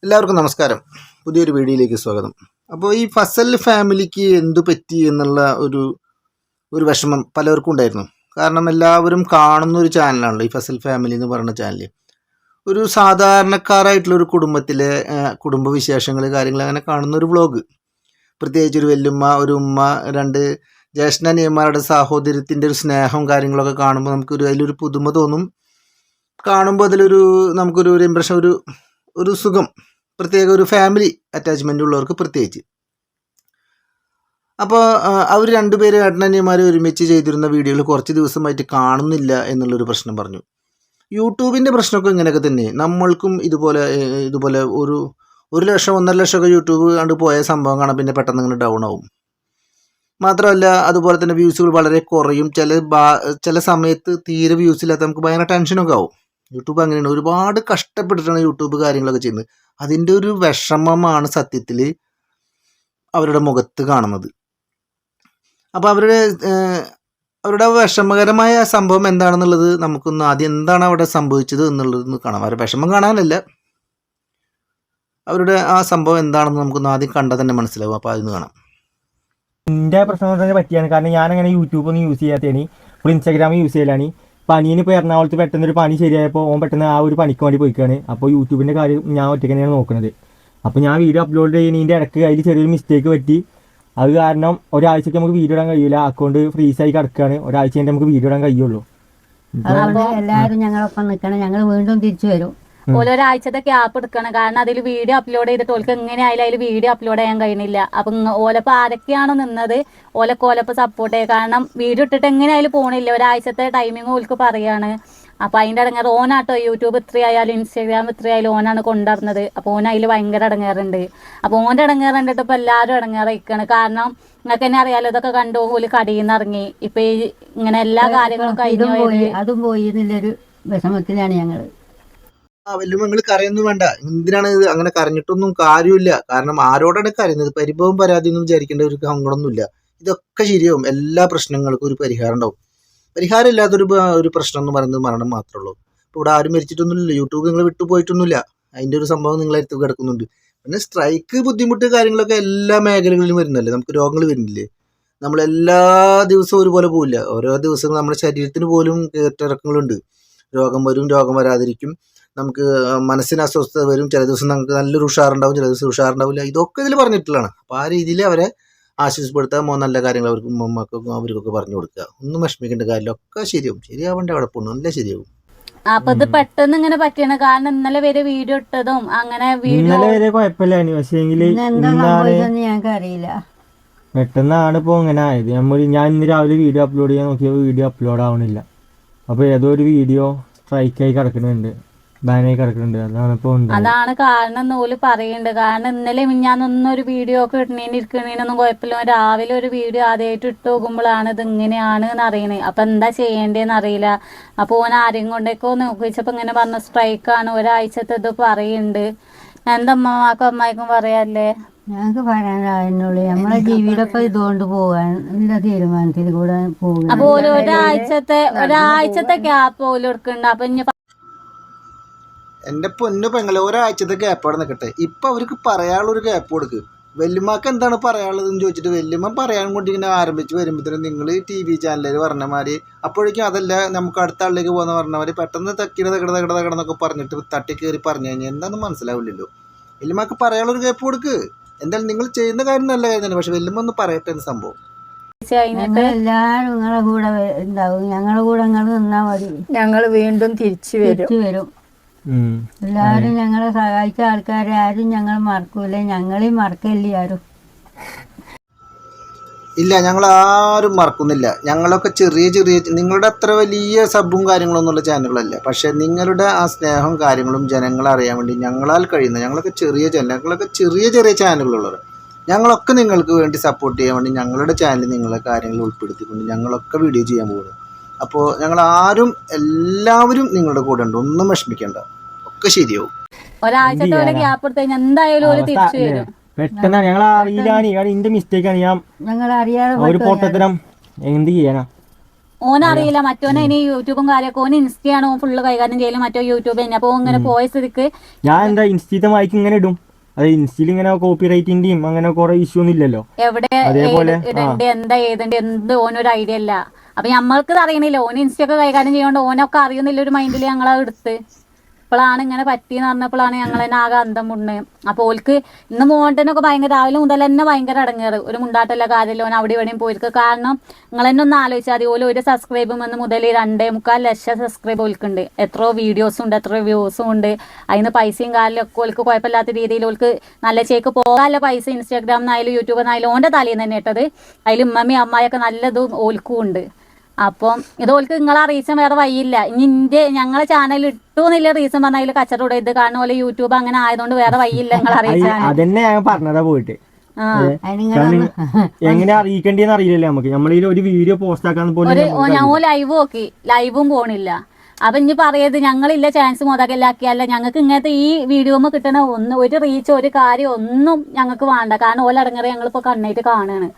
എല്ലാവർക്കും നമസ്കാരം. പുതിയൊരു വീഡിയോയിലേക്ക് സ്വാഗതം. അപ്പോൾ ഈ ഫസൽ ഫാമിലിക്ക് എന്തു പറ്റി എന്നുള്ള ഒരു വിഷമം പലർക്കും ഉണ്ടായിരുന്നു. കാരണം എല്ലാവരും കാണുന്ന ഒരു ചാനലാണല്ലോ ഈ ഫസൽ ഫാമിലി എന്ന് പറയുന്ന ചാനൽ. ഒരു സാധാരണക്കാരായിട്ടുള്ള ഒരു കുടുംബത്തിലെ കുടുംബവിശേഷങ്ങൾ കാര്യങ്ങൾ അങ്ങനെ കാണുന്ന ഒരു വ്ളോഗ്. പ്രത്യേകിച്ച് ഒരു വല്യുമ്മ, ഒരു ഉമ്മ, രണ്ട് ജ്യേഷ്ഠനിയന്മാരുടെ സാഹോദര്യത്തിൻ്റെ ഒരു സ്നേഹവും കാര്യങ്ങളൊക്കെ കാണുമ്പോൾ അതിലൊരു പുതുമ തോന്നും. കാണുമ്പോൾ നമുക്കൊരു ഇമ്പ്രഷൻ, ഒരു സുഖം, പ്രത്യേക ഒരു ഫാമിലി അറ്റാച്ച്മെൻ്റ് ഉള്ളവർക്ക് പ്രത്യേകിച്ച്. അപ്പോൾ അവർ രണ്ടുപേരും ഏട്ടനനിയന്മാർ ഒരുമിച്ച് ചെയ്തിരുന്ന വീഡിയോകൾ കുറച്ച് ദിവസമായിട്ട് കാണുന്നില്ല എന്നുള്ളൊരു പ്രശ്നം പറഞ്ഞു. യൂട്യൂബിൻ്റെ പ്രശ്നമൊക്കെ ഇങ്ങനെയൊക്കെ തന്നെ. നമ്മൾക്കും ഇതുപോലെ ഒരു ലക്ഷം 1.5 ലക്ഷമൊക്കെ യൂട്യൂബ് കണ്ട് പോയ സംഭവം കാണാൻ പിന്നെ പെട്ടെന്ന് ഇങ്ങനെ ഡൗൺ ആവും. മാത്രമല്ല അതുപോലെ തന്നെ വ്യൂസുകൾ വളരെ കുറയും. ചില സമയത്ത് തീരെ വ്യൂസ് ഇല്ലാത്ത നമുക്ക് ഭയങ്കര ടെൻഷനൊക്കെ ആവും. യൂട്യൂബ് അങ്ങനെയാണ്, ഒരുപാട് കഷ്ടപ്പെട്ടിട്ടാണ് യൂട്യൂബ് കാര്യങ്ങളൊക്കെ ചെയ്യുന്നത്. അതിൻ്റെ ഒരു വിഷമമാണ് സത്യത്തിൽ അവരുടെ മുഖത്ത് കാണുന്നത്. അപ്പോൾ അവരുടെ വിഷമകരമായ സംഭവം എന്താണെന്നുള്ളത് നമുക്കൊന്ന് ആദ്യം എന്താണ് അവിടെ സംഭവിച്ചത് എന്നുള്ളതൊന്ന് കാണാം. അവരുടെ വിഷമം കാണാനല്ല, അവരുടെ ആ സംഭവം എന്താണെന്ന് നമുക്കൊന്ന് ആദ്യം കണ്ടാൽ തന്നെ മനസ്സിലാവും. അപ്പോൾ അതിന് കാണാം. എൻ്റെ പ്രശ്നം തന്നെ പറ്റിയാണ്. കാരണം ഞാനങ്ങനെ യൂട്യൂബ് ഒന്നും യൂസ് ചെയ്യാത്തതാണ്, ഇപ്പോൾ ഇൻസ്റ്റാഗ്രാം യൂസ് ചെയ്യലാണ്. പനീന് ഇപ്പോൾ എറണാകുളത്ത് പെട്ടെന്നൊരു പനി ശരിയായപ്പോൾ ഓൻ പെട്ടെന്ന് ആ ഒരു പനിക്ക് വേണ്ടി പോയിക്കാണ്. അപ്പോൾ യൂട്യൂബിൻ്റെ കാര്യം ഞാൻ ഒറ്റയ്ക്ക് തന്നെയാണ് നോക്കുന്നത്. അപ്പോൾ ഞാൻ വീഡിയോ അപ്ലോഡ് ചെയ്യുന്നതിൻ്റെ ഇടയ്ക്ക് അതിൽ ചെറിയൊരു മിസ്റ്റേക്ക് പറ്റി. അത് കാരണം ഒരാഴ്ചയ്ക്ക് നമുക്ക് വീഡിയോ ഇടാൻ കഴിയില്ല. അക്കൗണ്ട് ഫ്രീസായി കിടക്കുകയാണ്. ഒരാഴ്ച കഴിഞ്ഞിട്ട് നമുക്ക് വീഡിയോ ഇടാൻ കഴിയുള്ളൂ. എല്ലാവരും ഞങ്ങളൊപ്പം നിൽക്കണം. ഞങ്ങൾ വീണ്ടും തിരിച്ചു വരും. ഓരോരാഴ്ചത്തെ ക്യാപ്പ് എടുക്കണം. കാരണം അതിൽ വീഡിയോ അപ്ലോഡ് ചെയ്തിട്ട് ഓൾക്ക് എങ്ങനെയായാലും അതിൽ വീഡിയോ അപ്ലോഡ് ചെയ്യാൻ കഴിയുന്നില്ല. അപ്പം ഓലപ്പം ആരൊക്കെയാണോ നിന്നത് ഓലപ്പം സപ്പോർട്ട് ചെയ്യുക. കാരണം വീഡിയോ ഇട്ടിട്ട് എങ്ങനെയായാലും പോകണില്ല. ഒരാഴ്ചത്തെ ടൈമിങ് ഓൾക്ക് പറയാണ്. അപ്പം അതിൻ്റെ ഇടങ്ങേറ് ഓനാട്ടോ യൂട്യൂബ് ഇത്രയായാലും ഇൻസ്റ്റാഗ്രാം ഇത്രയായാലും ഓനാണ് കൊണ്ടുവരുന്നത്. അപ്പോൾ ഓൻ അതിൽ ഭയങ്കര ഇടങ്ങേറുണ്ട്. അപ്പോൾ ഓൻ്റെ ഇടങ്ങേറ് കണ്ടിട്ട് ഇപ്പോൾ എല്ലാവരും ഇടങ്ങേറായിക്കാണ്. കാരണം നിങ്ങൾക്ക് തന്നെ അറിയാലോ, ഇതൊക്കെ കണ്ടു ഓല് കടയിൽ നിന്ന് ഇറങ്ങി. ഇപ്പം ഇങ്ങനെ എല്ലാ കാര്യങ്ങളും കഴിഞ്ഞു അതും പോയി എന്നുള്ളൊരു വിഷമത്തിലാണ് ഞങ്ങൾ. വല്യമ്മ നിങ്ങൾ കരയൊന്നും വേണ്ട. എന്തിനാണ് ഇത് അങ്ങനെ കരഞ്ഞിട്ടൊന്നും കാര്യമില്ല. കാരണം ആരോടാണ് കരയുന്നത്? പരിഭവം പരാതി ഒന്നും വിചാരിക്കേണ്ട ഒരു സങ്കടമൊന്നുമില്ല. ഇതൊക്കെ ശരിയാവും. എല്ലാ പ്രശ്നങ്ങൾക്കും ഒരു പരിഹാരം ഉണ്ടാവും. പരിഹാരം ഇല്ലാത്തൊരു പ്രശ്നം എന്ന് പറയുന്നത് മരണം മാത്രമേ ഉള്ളൂ. ഇപ്പോൾ ഇവിടെ ആരും മരിച്ചിട്ടൊന്നുമില്ല. യൂട്യൂബ് നിങ്ങൾ വിട്ടുപോയിട്ടൊന്നുമില്ല. അതിൻ്റെ ഒരു സംഭവം നിങ്ങളടുത്ത് കിടക്കുന്നുണ്ട്. പിന്നെ സ്ട്രൈക്ക്, ബുദ്ധിമുട്ട് കാര്യങ്ങളൊക്കെ എല്ലാ മേഖലകളിലും വരുന്നല്ലേ. നമുക്ക് രോഗങ്ങൾ വരുന്നില്ലേ? നമ്മളെല്ലാ ദിവസവും ഒരുപോലെ പോവില്ല. ഓരോ ദിവസവും നമ്മുടെ ശരീരത്തിന് പോലും കയറ്റിറക്കങ്ങളുണ്ട്. രോഗം വരും, രോഗം വരാതിരിക്കും. നമുക്ക് മനസ്സിന് അസ്വസ്ഥത വരും. ചില ദിവസം നമുക്ക് നല്ലൊരു ഉഷാറുണ്ടാവും, ചില ദിവസം ഉഷാറുണ്ടാവില്ല. ഇതൊക്കെ ഇതിൽ പറഞ്ഞിട്ടുള്ളതാണ്. അപ്പോൾ ആ രീതിയിൽ അവരെ ആശ്വസിപ്പെടുത്തുക, നല്ല കാര്യങ്ങൾ അവർക്കൊക്കെ പറഞ്ഞു കൊടുക്കുക. ഒന്നും വിഷമിക്കേണ്ട കാര്യമില്ല. ഒക്കെ ശരിയാവേണ്ട അവിടെ പോകണം, നല്ല ശരിയാവും. അപ്പൊ ഇത് പെട്ടെന്ന് ഇങ്ങനെ പറ്റിയാണ്. കാരണം ഇന്നലെ വരെ വീഡിയോ ഇട്ടതും അങ്ങനെ ഇന്നലെ വരെ കുഴപ്പമില്ലാണ്. പക്ഷേ ഞങ്ങൾക്ക് അറിയില്ല, പെട്ടെന്നാണ് ഇപ്പോൾ ഇങ്ങനെ ആയത്. ഞാൻ ഇന്ന് രാവിലെ വീഡിയോ അപ്ലോഡ് ചെയ്യാൻ നോക്കിയപ്പോൾ വീഡിയോ അപ്ലോഡ് ആവണില്ല. അപ്പോൾ ഏതോ ഒരു വീഡിയോ സ്ട്രൈക്കായി കിടക്കുന്നുണ്ട്, ബാനായി കിടക്കുന്നുണ്ട്. അതാണ് കാരണം എന്ന് ഓല് പറയുന്നുണ്ട്. കാരണം ഇന്നലെ മിഞ്ഞാന്നൊന്നും ഒരു വീഡിയോ ഒക്കെ ഇരിക്കണേനൊന്നും കുഴപ്പമില്ല. രാവിലെ ഒരു വീഡിയോ ആദ്യമായിട്ട് ഇട്ട് നോക്കുമ്പോഴാണ് ഇത് ഇങ്ങനെയാണ് എന്ന് അറിയണേ. അപ്പൊ എന്താ ചെയ്യേണ്ടതെന്ന് അറിയില്ല. അപ്പൊ ഓൻ ആരെയും കൊണ്ടേക്കോ നോക്കിച്ചപ്പോ ഇങ്ങനെ പറഞ്ഞ സ്ട്രൈക്കാണ്, ഒരാഴ്ചത്തെ ഇത് പറയുന്നുണ്ട്. എന്താ അമ്മമാക്കും അമ്മായിക്കും പറയാല്ലേ? ഞങ്ങൾക്ക് പറയാനുള്ളൂ. നമ്മളെ ജീവിതമൊക്കെ ഇതുകൊണ്ട് പോകാൻ എല്ലാ തീരുമാനത്തിൽ കൂടെ പോകും. അപ്പൊ ഒരാഴ്ചത്തെ ക്യാപ്പ് ഓല് എടുക്കുന്നുണ്ട്. അപ്പൊ ഇനി എൻ്റെ പൊന്നു പെങ്ങളെ, ഒരാഴ്ചത്തെ ഗ്യാപ്പ് അവിടെ നിൽക്കട്ടെ. ഇപ്പം അവർക്ക് പറയാനുള്ളൊരു ഗ്യാപ്പ് കൊടുക്ക്. വല്യമ്മക്ക് എന്താണ് പറയാനുള്ളതെന്ന് ചോദിച്ചിട്ട് വല്യമ്മ പറയാൻ കൊണ്ട് ഇങ്ങനെ ആരംഭിച്ച് വരുമ്പോഴത്തേനും നിങ്ങൾ TV ചാനലിൽ പറഞ്ഞമാതിരി അപ്പോഴേക്കും അതല്ല നമുക്ക് അടുത്ത ആളിലേക്ക് പോകുന്ന പറഞ്ഞമാതിരി പെട്ടെന്ന് തക്കിടന്നൊക്കെ പറഞ്ഞിട്ട് തട്ടിക്കയറി പറഞ്ഞു കഴിഞ്ഞാൽ എന്താണെന്ന് മനസ്സിലാവില്ലല്ലോ. വല്യമ്മക്ക് പറയാനുള്ളൊരു ഗ്യാപ്പ് കൊടുക്ക്. എന്തായാലും നിങ്ങൾ ചെയ്യുന്ന കാര്യം നല്ല കാര്യം തന്നെ. പക്ഷെ വല്യമ്മ ഒന്ന് പറയട്ടെ എന്ന് സംഭവം. എല്ലാരും നിങ്ങളെ കൂടെ ഉണ്ടാവും. ഞങ്ങളുടെ കൂടെ നിങ്ങൾ നിന്നാ മതി. ഞങ്ങൾ വീണ്ടും തിരിച്ചു വരും. എല്ലാരും ഞങ്ങളെ സഹായിച്ച ആൾക്കാരെ ആരും ഞങ്ങൾ മറക്കൂല. ഞങ്ങളെയും മറക്കില്ല ആരും. ഇല്ല, ഞങ്ങൾ ആരും മറക്കുന്നില്ല. ഞങ്ങളൊക്കെ ചെറിയ നിങ്ങളുടെ അത്ര വലിയ സബും കാര്യങ്ങളൊന്നുമുള്ള ചാനലുകളല്ല. പക്ഷെ നിങ്ങളുടെ ആ സ്നേഹവും കാര്യങ്ങളും ജനങ്ങളെ അറിയാൻ വേണ്ടി ഞങ്ങളാൽ കഴിയുന്ന ഞങ്ങളൊക്കെ ചെറിയ ചാനലുകളുള്ളവർ. ഞങ്ങളൊക്കെ നിങ്ങൾക്ക് വേണ്ടി സപ്പോർട്ട് ചെയ്യാൻ വേണ്ടി ഞങ്ങളുടെ ചാനൽ നിങ്ങളെ കാര്യങ്ങൾ ഉൾപ്പെടുത്തിക്കൊണ്ട് ഞങ്ങളൊക്കെ വീഡിയോ ചെയ്യാൻ പോകുന്നത്. അപ്പോൾ എല്ലാവരും നിങ്ങളുടെ കൂടെ ഉണ്ട്. ഒന്നും വിഷമിക്കേണ്ട, ഒക്കെ ശരിയാവും. ഒരാഴ്ചത്തോടെ ഗ്യാപ്പ് എടുത്ത് കഴിഞ്ഞാൽ എന്തായാലും തിരിച്ചു വരും. പെട്ടെന്ന് ഞങ്ങൾ അറിയില്ലാണ്. ഇന്റെ മിസ്റ്റേക്കാണ്. ഞാൻ ഞങ്ങൾ അറിയാതെ ഒരു പൊട്ടത്തരം എന്ത് ചെയ്യാനാ. ഓനറിയില്ല മറ്റോനെ ഇനി യൂട്യൂബും കാര്യമൊക്കെ ഓന് ഇൻസ്റ്റയാണ് ഓൻ ഫുള്ള് കൈകാര്യം ചെയ്യലും മറ്റോ യൂട്യൂബ് തന്നെ. അപ്പോൾ ഇങ്ങനെ പോയ സ്ഥിതിക്ക് ഞാൻ എന്താ ഇൻസ്റ്റീത്തെ വായിക്ക് ഇങ്ങനെ ഇടും. അത് ഇൻസ്റ്റയിൽ ഇങ്ങനെ കോപ്പി റൈറ്റിന്റെയും അങ്ങനെ കുറെ ഇഷ്യൂ ഒന്നും ഇല്ലല്ലോ. എവിടെ അതേപോലെ ഇടണ്ട് എന്താ ഏതണ്ട് എന്ത് ഓനൊരു ഐഡിയ ഇല്ല. അപ്പൊ നമ്മൾക്ക് അറിയണില്ല. ഓന് ഇൻസ്റ്റ ഒക്കെ കൈകാര്യം ചെയ്യോണ്ട് ഓനൊക്കെ അറിയുന്നില്ല ഒരു മൈൻഡിൽ ഞങ്ങളത് എടുത്ത്. ഇപ്പോഴാണ് ഇങ്ങനെ പറ്റിയെന്ന് പറഞ്ഞപ്പോഴാണ് ഞങ്ങൾ തന്നെ ആകെ അന്തം മുണ്ണേ. അപ്പോൾ ഓൽക്ക് ഇന്ന് മോണ്ടനൊക്കെ ഭയങ്കര രാവിലെ മുതൽ തന്നെ ഭയങ്കര അടങ്ങേറ്. ഒരു മുണ്ടാട്ടല്ല കാര്യമല്ലോ ഓൻ അവിടെ ഇവിടെയും പോയിരിക്കും. കാരണം നിങ്ങൾ തന്നെ ഒന്ന് ആലോചിച്ചാൽ മതി. ഓല് ഒരു സബ്സ്ക്രൈബ് വന്ന് മുതൽ 2.25 ലക്ഷം സബ്സ്ക്രൈബ് ഓൽക്കുണ്ട്. എത്രയോ വീഡിയോസും ഉണ്ട്, എത്രയോ വ്യൂസും ഉണ്ട്. അതിന് പൈസയും കാലിലൊക്കെ ഓൽക്ക് കുഴപ്പമില്ലാത്ത രീതിയിൽ ഓൽക്ക് നല്ല ചേക്ക് പോകാനുള്ള പൈസ ഇൻസ്റ്റാഗ്രാമിനായാലും യൂട്യൂബിനായാലും ഓൻ്റെ തലേന്ന് തന്നെ ഇട്ടത്. അതിൽ ഉമ്മയും അമ്മായൊക്കെ നല്ലതും ഓൽക്കും ഉണ്ട്. അപ്പം ഇതോൽക്ക് നിങ്ങളെ റീസൺ വേറെ വഴിയില്ല. ഇനി ഞങ്ങളെ ചാനൽ ഇട്ടു എന്നില്ല റീസൺ പറഞ്ഞാൽ അതിൽ കച്ചറ ഇത് കാരണം പോലെ യൂട്യൂബ് അങ്ങനെ ആയതുകൊണ്ട് വേറെ വഴിയില്ല നിങ്ങളെ അറിയിച്ചാൽ. അതന്നെ ഞാൻ പറഞ്ഞതാ പോയിട്ട് എങ്ങനെ അറിയിക്കേണ്ടെന്ന് അറിയില്ലല്ലോ നമുക്ക്. നമ്മളിൽ ഒരു വീഡിയോ പോസ്റ്റ് ആക്കാൻ പോലും ഞാൻ ലൈവ് നോക്കി, ലൈവും പോണില്ല. അപ്പൊ ഇനി പറയത് ഞങ്ങളില്ല ചാൻസ് മുതലാക്കിയല്ല ഞങ്ങൾക്ക് ഇങ്ങനത്തെ ഈ വീഡിയോമ്മ കിട്ടണ ഒരു റീച്ച് ഒരു കാര്യം ഒന്നും ഞങ്ങൾക്ക് വേണ്ട. കാരണം ഓലടങ്ങറ് ഞങ്ങളിപ്പോ കണ്ണായിട്ട് കാണുകയാണ്.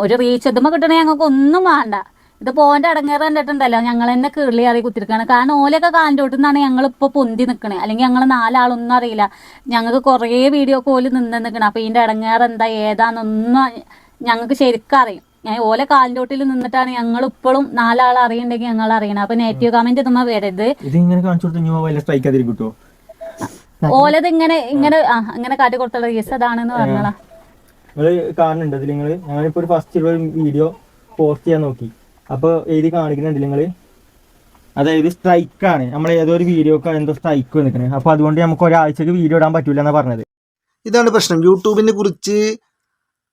ഒരു റീച്ച് ഇതുമ്പോ കിട്ടണ ഞങ്ങൾക്ക് ഒന്നും വേണ്ട. ഇത് പോന്റെ അടങ്ങേറ് കണ്ടിട്ടുണ്ടല്ലോ ഞങ്ങൾ തന്നെ കിളി അറിയി കുത്തിരിക്കുകയാണ്. കാരണം ഓലൊക്കെ കാലിൻ്റെ ഞങ്ങളിപ്പോൾ പൊന്തി നിൽക്കണേ. അല്ലെങ്കിൽ ഞങ്ങൾ 4 ആളൊന്നും അറിയില്ല. ഞങ്ങൾക്ക് കുറേ വീഡിയോ കോല് നിന്ന് നിൽക്കണം. അപ്പോൾ ഇതിൻ്റെ അടങ്ങേറ് എന്താ ഏതാന്നൊന്നും ഞങ്ങൾക്ക് ശരിക്കും അറിയും. ഓലെ കാലിൻ്റെ ഓട്ടിൽ നിന്നിട്ടാണ് ഞങ്ങൾ ഇപ്പോഴും 4 ആൾ അറിയണ്ടെങ്കിൽ ഞങ്ങൾ അറിയണം. അപ്പോൾ നെഗറ്റീവ് കമന്റ് ഇതുമ്മ വരരുത്. ഓലത് ഇങ്ങനെ കാട്ടി കൊടുത്തുള്ള കേസ് അതാണെന്ന് പറഞ്ഞതാ. കാണുന്നുണ്ട് അതിൽ നിങ്ങൾ. ഞാനിപ്പോൾ ഒരു ഫസ്റ്റ് വീഡിയോ പോസ്റ്റ് ചെയ്യാൻ നോക്കി. അപ്പോൾ എഴുതി കാണിക്കുന്നുണ്ട് നിങ്ങൾ. അതായത് സ്ട്രൈക്കാണ്. നമ്മൾ ഏതൊരു വീഡിയോക്ക് എന്തോ സ്ട്രൈക്ക് വന്നിരിക്കുന്നത്. അപ്പോൾ അതുകൊണ്ട് നമുക്ക് ഒരാഴ്ചക്ക് വീഡിയോ ഇടാൻ പറ്റൂല എന്നാണ് പറഞ്ഞത്. ഇതാണ് പ്രശ്നം. യൂട്യൂബിനെ കുറിച്ച്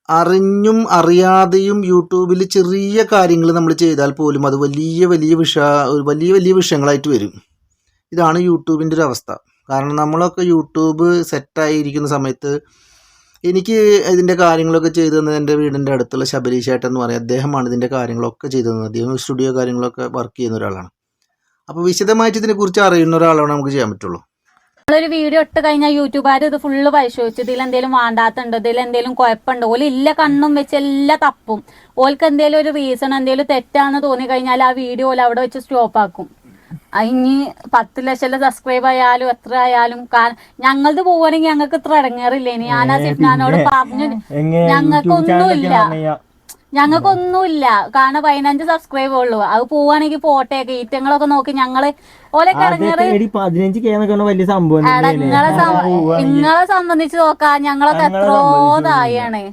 അറിഞ്ഞും അറിയാതെയും യൂട്യൂബിൽ ചെറിയ കാര്യങ്ങൾ നമ്മൾ ചെയ്താൽ പോലും അത് വലിയ വലിയ വിഷയങ്ങളായിട്ട് വരും. ഇതാണ് യൂട്യൂബിൻ്റെ ഒരു അവസ്ഥ. കാരണം നമ്മളൊക്കെ യൂട്യൂബ് സെറ്റായിരിക്കുന്ന സമയത്ത് എനിക്ക് ഇതിൻ്റെ കാര്യങ്ങളൊക്കെ ചെയ്തു തന്നത് എൻ്റെ വീടിൻ്റെ അടുത്തുള്ള ശബരീഷ് ഏട്ടൻ എന്ന് പറയും. അദ്ദേഹമാണ് ഇതിൻ്റെ കാര്യങ്ങളൊക്കെ ചെയ്തു തന്നത്. അദ്ദേഹം സ്റ്റുഡിയോ കാര്യങ്ങളൊക്കെ വർക്ക് ചെയ്യുന്ന ഒരാളാണ്. അപ്പോൾ വിശദമായിട്ട് ഇതിനെക്കുറിച്ച് അറിയുന്ന ഒരാളാണ് നമുക്ക് ചെയ്യാൻ പറ്റുള്ളൂ. നമ്മളൊരു വീഡിയോ ഇട്ട് കഴിഞ്ഞാൽ യൂട്യൂബുകാർ ഇത് ഫുള്ള് പരിശോധിച്ചു ഇതിൽ എന്തെങ്കിലും വേണ്ടാത്തുണ്ട്, ഇതിൽ എന്തെങ്കിലും കുഴപ്പമുണ്ട്. ഓല് ഇല്ല കണ്ണും വെച്ച് എല്ലാം തപ്പും. ഓൽക്ക് എന്തെങ്കിലും ഒരു റീസൺ എന്തെങ്കിലും തെറ്റാണെന്ന് തോന്നി കഴിഞ്ഞാൽ ആ വീഡിയോ ഓല് അവിടെ വെച്ച് സ്റ്റോപ്പ് ആക്കും. ഇനി 10 ലക്ഷം സബ്സ്ക്രൈബ് ആയാലും എത്ര ആയാലും ഞങ്ങളത് പോവുകയാണെങ്കിൽ ഞങ്ങൾക്ക് ഇത്ര ഇടങ്ങേറില്ല. ഇനി ഞാൻ ആ സിഫ്നാനോട് പറഞ്ഞു ഞങ്ങൾക്കൊന്നുമില്ല. കാരണം 15 സബ്സ്ക്രൈബ് ഉള്ളൂ. അത് പോവാണെങ്കിൽ പോട്ടേക്ക് ഈറ്റങ്ങളൊക്കെ നോക്കി ഞങ്ങള് ഓലൊക്കെ നിങ്ങളെ സംബന്ധിച്ച് നോക്കാം ഞങ്ങളൊക്കെ എത്രയോ തായാണ്.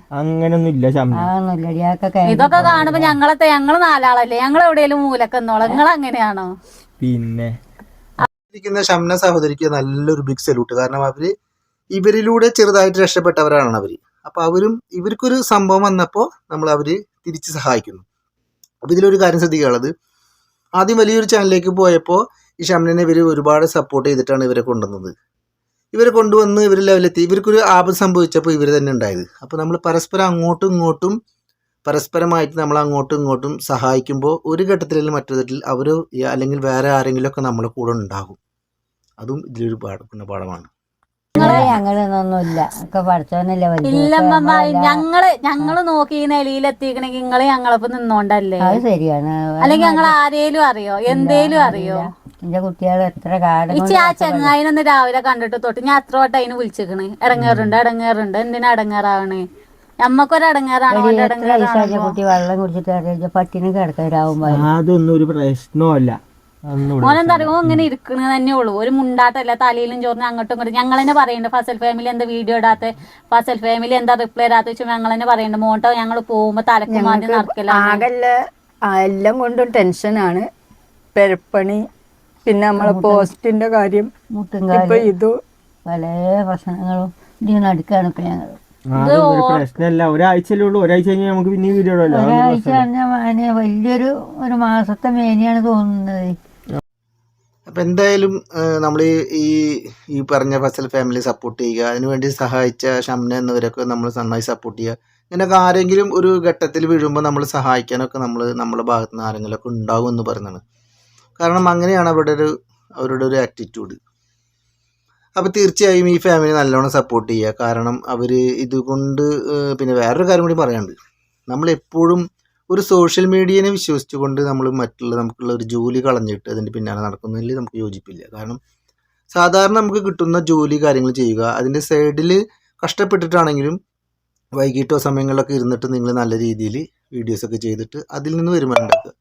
ഇതൊക്കെ കാണുമ്പോ ഞങ്ങള് 4 ആളല്ലേ, ഞങ്ങൾ എവിടെയെങ്കിലും മൂലക്കെന്നോളാം. നിങ്ങൾ അങ്ങനെയാണോ? പിന്നെ ഷംന സഹോദരിക്ക് നല്ലൊരു ബിഗ് സല്യൂട്ട്. കാരണം ഇവരിലൂടെ ചെറുതായിട്ട് രക്ഷപ്പെട്ടവരാണ് അവര്. അപ്പോൾ ഇവർക്കൊരു സംഭവം വന്നപ്പോൾ അവര് തിരിച്ച് സഹായിക്കുന്നു. അപ്പോൾ ഇതിലൊരു കാര്യം ശ്രദ്ധിക്കാനുള്ളത്, ആദ്യം വലിയൊരു ചാനലിലേക്ക് പോയപ്പോൾ ഈ ഷംനനെ ഇവർ ഒരുപാട് സപ്പോർട്ട് ചെയ്തിട്ടാണ് ഇവരെ കൊണ്ടുവന്നത്. ഇവരെ കൊണ്ടുവന്ന് ഇവർ ലെവലെത്തി. ഇവർക്കൊരു ആപത്ത് സംഭവിച്ചപ്പോൾ ഇവർ തന്നെ ഉണ്ടായത്. അപ്പോൾ നമ്മൾ പരസ്പരം അങ്ങോട്ടും ഇങ്ങോട്ടും പരസ്പരമായിട്ട് നമ്മൾ അങ്ങോട്ടും ഇങ്ങോട്ടും സഹായിക്കുമ്പോൾ ഒരു ഘട്ടത്തിലും മറ്റൊരു ഘട്ടത്തിൽ അവർ അല്ലെങ്കിൽ വേറെ ആരെങ്കിലുമൊക്കെ നമ്മളെ കൂടെ ഉണ്ടാകും. അതും ഇതിലൊരു പാഠമാണ്. ഞങ്ങള് നോക്കി ഈ നിലയിലെത്തിക്കണെങ്കിൽ നിങ്ങള് ഞങ്ങളൊപ്പം നിന്നോണ്ടല്ലേ. അല്ലെങ്കിൽ ഞങ്ങൾ ആരേലും അറിയോ എന്തേലും അറിയോ? എന്റെ കുട്ടികൾ എത്ര കാലം ആ ചെങ്ങായിനൊന്ന് രാവിലെ കണ്ടിട്ട് തൊട്ട് ഞാൻ എത്ര വട്ടം അതിന് വിളിച്ചിക്കണ്. ഇടങ്ങേറുണ്ട് എന്തിനാ ഇടങ്ങേറാവണ്? നമ്മക്കൊരു ഇടങ്ങേറാണ്. കുട്ടി വെള്ളം കുടിച്ചിട്ട് പട്ടിണി കിടക്കാരാവുമ്പോ അതൊന്നും ഒരു പ്രശ്നമല്ല. മോനെന്താ അറിയോ ഇങ്ങനെ ഇരിക്കണത് തന്നെ ഉള്ളൂ. ഒരു മുണ്ടാട്ടല്ല, തലയിലും ചോറിന് അങ്ങോട്ടും ഇങ്ങോട്ടും. ഞങ്ങൾ തന്നെ പറയുന്നുണ്ട് ഫസൽ ഫാമിലി എന്താ വീഡിയോ ഇടാത്ത, ഫസൽ ഫാമിലി എന്താ റിപ്ലൈ ഇടാത്ത വെച്ചാൽ ഞങ്ങൾ തന്നെ പറയുന്നുണ്ട്. മോട്ടോ ഞങ്ങൾ പോകുമ്പോ തലക്കും ആദ്യം നടക്കല. എല്ലാം കൊണ്ടും ടെൻഷനാണ്. പെരപ്പണി, പിന്നെ നമ്മളെ പോസ്റ്റിന്റെ കാര്യം, ഇപ്പൊ ഇത് പല പ്രശ്നങ്ങളും ഇതിന് നടക്കാണ് ഇപ്പൊ ഞങ്ങൾ. പ്രശ്നമല്ല, ഒരാഴ്ചയല്ലേ ഉള്ളൂ. ഒരാഴ്ച കഴിഞ്ഞാൽ നമുക്ക് പിന്നെ വീഡിയോ ഇടാലോ. ഒരാഴ്ച പറഞ്ഞാൽ വലിയൊരു മാസത്തെ മേനിയാണ് തോന്നുന്നത്. അപ്പം എന്തായാലും നമ്മൾ ഈ പറഞ്ഞ ഫസൽ ഫാമിലി സപ്പോർട്ട് ചെയ്യുക. അതിനുവേണ്ടി സഹായിച്ച ഷംന എന്നിവരൊക്കെ നമ്മൾ നന്നായി സപ്പോർട്ട് ചെയ്യുക. ഇങ്ങനെയൊക്കെ ആരെങ്കിലും ഒരു ഘട്ടത്തിൽ വീഴുമ്പോൾ നമ്മൾ സഹായിക്കാനൊക്കെ നമ്മുടെ ഭാഗത്ത് നിന്ന് ആരെങ്കിലുമൊക്കെ ഉണ്ടാവും എന്ന് പറയുന്നതാണ്. കാരണം അങ്ങനെയാണ് അവരുടെ ഒരു ആറ്റിറ്റ്യൂഡ്. അപ്പോൾ തീർച്ചയായും ഈ ഫാമിലി നല്ലോണം സപ്പോർട്ട് ചെയ്യുക. കാരണം അവർ ഇതുകൊണ്ട് പിന്നെ വേറൊരു കാര്യം കൂടി പറയാനുണ്ട്. നമ്മളെപ്പോഴും ഒരു സോഷ്യൽ മീഡിയനെ വിശ്വസിച്ചുകൊണ്ട് നമ്മൾ നമുക്കുള്ള ഒരു ജോലി കളഞ്ഞിട്ട് അതിൻ്റെ പിന്നാലെ നടക്കുന്നതിൽ നമുക്ക് യോജിപ്പില്ല. കാരണം സാധാരണ നമുക്ക് കിട്ടുന്ന ജോലി കാര്യങ്ങൾ ചെയ്യുക, അതിൻ്റെ സൈഡിൽ കഷ്ടപ്പെട്ടിട്ടാണെങ്കിലും വൈകിട്ടോ സമയങ്ങളിലൊക്കെ ഇരുന്നിട്ട് നിങ്ങൾ നല്ല രീതിയിൽ വീഡിയോസൊക്കെ ചെയ്തിട്ട് അതിൽ നിന്ന് വരുമാനം ഉണ്ടാക്കുക.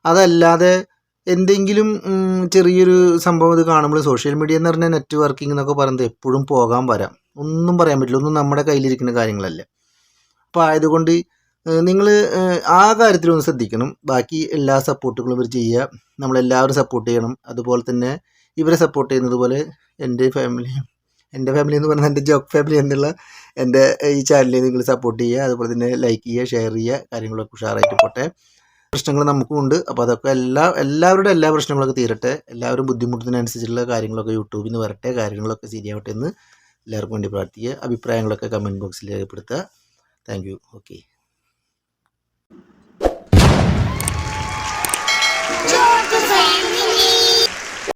അതല്ലാതെ എന്തെങ്കിലും ചെറിയൊരു സംഭവം ഇത് കാണുമ്പോൾ സോഷ്യൽ മീഡിയ എന്ന് പറഞ്ഞാൽ നെറ്റ്വർക്കിംഗ് എന്നൊക്കെ പറയുന്നത് എപ്പോഴും പോകാൻ വരാം, ഒന്നും പറയാൻ പറ്റില്ല, ഒന്നും നമ്മുടെ കയ്യിലിരിക്കുന്ന കാര്യങ്ങളല്ല. അപ്പോൾ ആയതുകൊണ്ട് നിങ്ങൾ ആ കാര്യത്തിലൊന്ന് ശ്രദ്ധിക്കണം. ബാക്കി എല്ലാ സപ്പോർട്ടുകളും ഇവർ ചെയ്യുക, നമ്മളെല്ലാവരും സപ്പോർട്ട് ചെയ്യണം. അതുപോലെ തന്നെ ഇവരെ സപ്പോർട്ട് ചെയ്യുന്നത് പോലെ എൻ്റെ ഫാമിലി എന്ന് പറഞ്ഞാൽ എൻ്റെ ജോക്ക് ഫാമിലി എന്നുള്ള എൻ്റെ ഈ ചാനലിൽ നിങ്ങൾ സപ്പോർട്ട് ചെയ്യുക. അതുപോലെ തന്നെ ലൈക്ക് ചെയ്യുക, ഷെയർ ചെയ്യുക, കാര്യങ്ങളൊക്കെ ഉഷാറായിട്ട് പോട്ടെ. പ്രശ്നങ്ങൾ നമുക്കും ഉണ്ട്. അപ്പോൾ അതൊക്കെ എല്ലാവരുടെ എല്ലാ പ്രശ്നങ്ങളൊക്കെ തീരട്ടെ. എല്ലാവരും ബുദ്ധിമുട്ടിനനുസരിച്ചുള്ള കാര്യങ്ങളൊക്കെ യൂട്യൂബിൽ നിന്ന് വരട്ടെ, കാര്യങ്ങളൊക്കെ ശരിയാവട്ടെ എന്ന് എല്ലാവർക്കും വേണ്ടി പ്രാർത്ഥിക്കുക. അഭിപ്രായങ്ങളൊക്കെ കമൻറ്റ് ബോക്സിൽ രേഖപ്പെടുത്തുക. Thank you. ഓക്കെ.